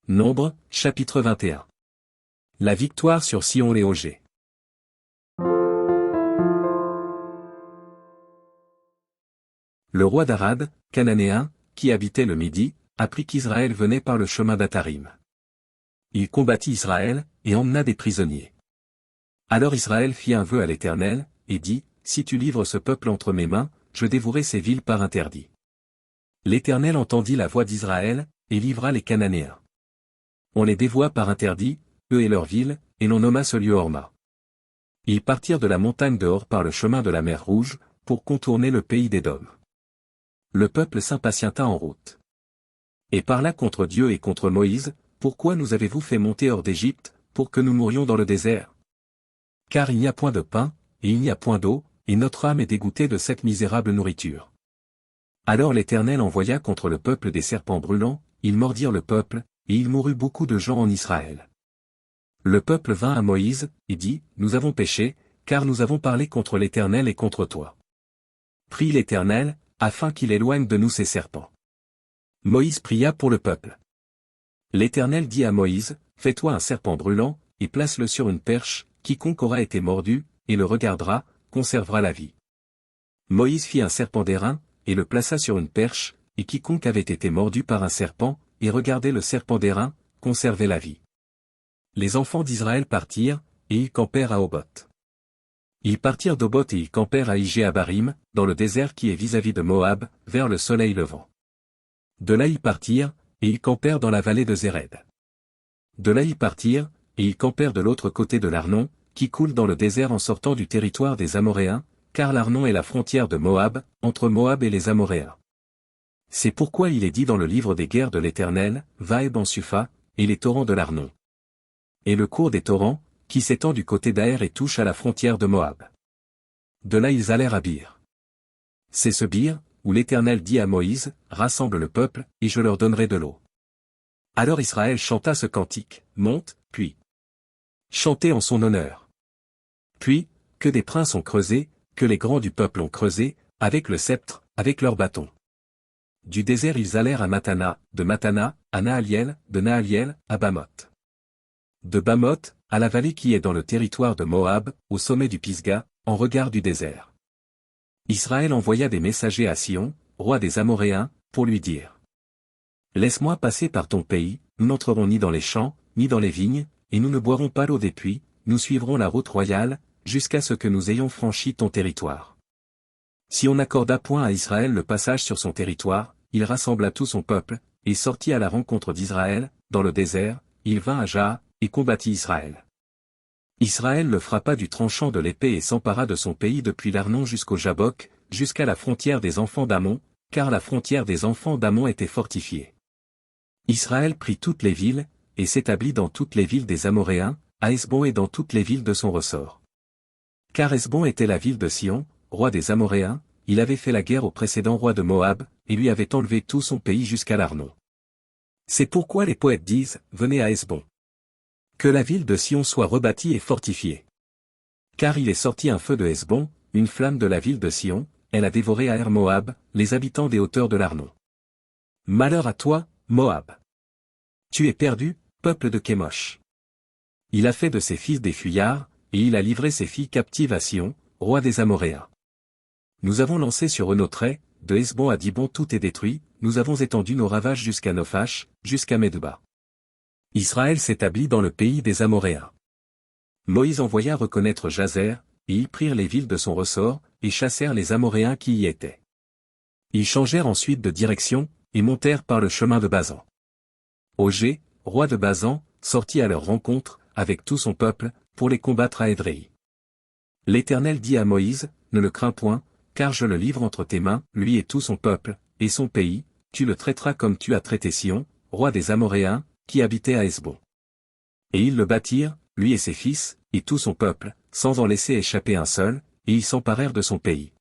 Nombres, chapitre 21. La victoire sur Sion et Ogé. Le roi d'Arad, cananéen, qui habitait le Midi, apprit qu'Israël venait par le chemin d'Atarim. Il combattit Israël, et emmena des prisonniers. Alors Israël fit un vœu à l'Éternel, et dit, si tu livres ce peuple entre mes mains, je dévouerai ces villes par interdit. L'Éternel entendit la voix d'Israël, et livra les Cananéens. On les dévoua par interdit, eux et leurs villes, et l'on nomma ce lieu Horma. Ils partirent de la montagne de Hor par le chemin de la mer Rouge, pour contourner le pays d'Édom. Le peuple s'impatienta en route. Et parla contre Dieu et contre Moïse, pourquoi nous avez-vous fait monter hors d'Égypte, pour que nous mourions dans le désert? Car il n'y a point de pain, et il n'y a point d'eau, et notre âme est dégoûtée de cette misérable nourriture. Alors l'Éternel envoya contre le peuple des serpents brûlants, ils mordirent le peuple, et il mourut beaucoup de gens en Israël. Le peuple vint à Moïse, et dit, nous avons péché, car nous avons parlé contre l'Éternel et contre toi. Prie l'Éternel, afin qu'il éloigne de nous ces serpents. Moïse pria pour le peuple. L'Éternel dit à Moïse, fais-toi un serpent brûlant, et place-le sur une perche, quiconque aura été mordu, et le regardera, conservera la vie. Moïse fit un serpent d'airain, et le plaça sur une perche, et quiconque avait été mordu par un serpent, et regardait le serpent d'airain, conservait la vie. Les enfants d'Israël partirent, et ils campèrent à Oboth. Ils partirent d'Oboth et ils campèrent à Ijé-Abarim, dans le désert qui est vis-à-vis de Moab, vers le soleil levant. De là ils partirent, et ils campèrent dans la vallée de Zéred. De là ils partirent, et ils campèrent de l'autre côté de l'Arnon, qui coule dans le désert en sortant du territoire des Amoréens, car l'Arnon est la frontière de Moab, entre Moab et les Amoréens. C'est pourquoi il est dit dans le livre des guerres de l'Éternel, Vaeb en Supha, et les torrents de l'Arnon. Et le cours des torrents, qui s'étend du côté d'Aër et touche à la frontière de Moab. De là ils allèrent à Bir. C'est ce Bir, où l'Éternel dit à Moïse, rassemble le peuple, et je leur donnerai de l'eau. Alors Israël chanta ce cantique, monte, puis. Chantez en son honneur. Puis, que des princes ont creusé, que les grands du peuple ont creusé, avec le sceptre, avec leur bâton. Du désert ils allèrent à Matana, de Matana, à Nahaliel, de Nahaliel, à Bamoth. De Bamoth, à la vallée qui est dans le territoire de Moab, au sommet du Pisga, en regard du désert. Israël envoya des messagers à Sion, roi des Amoréens, pour lui dire. Laisse-moi passer par ton pays, nous n'entrerons ni dans les champs, ni dans les vignes, et nous ne boirons pas l'eau des puits, nous suivrons la route royale, jusqu'à ce que nous ayons franchi ton territoire. Si on n'accorda point à Israël le passage sur son territoire, il rassembla tout son peuple, et sortit à la rencontre d'Israël, dans le désert, il vint à Jaha, et combattit Israël. Israël le frappa du tranchant de l'épée et s'empara de son pays depuis l'Arnon jusqu'au Jabbok, jusqu'à la frontière des enfants d'Ammon, car la frontière des enfants d'Ammon était fortifiée. Israël prit toutes les villes, et s'établit dans toutes les villes des Amoréens, à Hesbon et dans toutes les villes de son ressort. Car Hesbon était la ville de Sion, roi des Amoréens, il avait fait la guerre au précédent roi de Moab, et lui avait enlevé tout son pays jusqu'à l'Arnon. C'est pourquoi les poètes disent, venez à Hesbon. Que la ville de Sion soit rebâtie et fortifiée. Car il est sorti un feu de Hesbon, une flamme de la ville de Sion, elle a dévoré Aër Moab, les habitants des hauteurs de l'Arnon. Malheur à toi, Moab. Tu es perdu, peuple de Kémosh. Il a fait de ses fils des fuyards, et il a livré ses filles captives à Sion, roi des Amoréens. Nous avons lancé sur eux nos traits, de Hesbon à Dibon tout est détruit, nous avons étendu nos ravages jusqu'à Nophash, jusqu'à Medeba. Israël s'établit dans le pays des Amoréens. Moïse envoya reconnaître Jazer, et ils prirent les villes de son ressort, et chassèrent les Amoréens qui y étaient. Ils changèrent ensuite de direction, et montèrent par le chemin de Bazan. Ogé, roi de Bazan, sortit à leur rencontre, avec tout son peuple, pour les combattre à Édréi. L'Éternel dit à Moïse, ne le crains point, car je le livre entre tes mains, lui et tout son peuple, et son pays, tu le traiteras comme tu as traité Sion, roi des Amoréens, qui habitait à Hesbon. Et ils le bâtirent, lui et ses fils, et tout son peuple, sans en laisser échapper un seul, et ils s'emparèrent de son pays.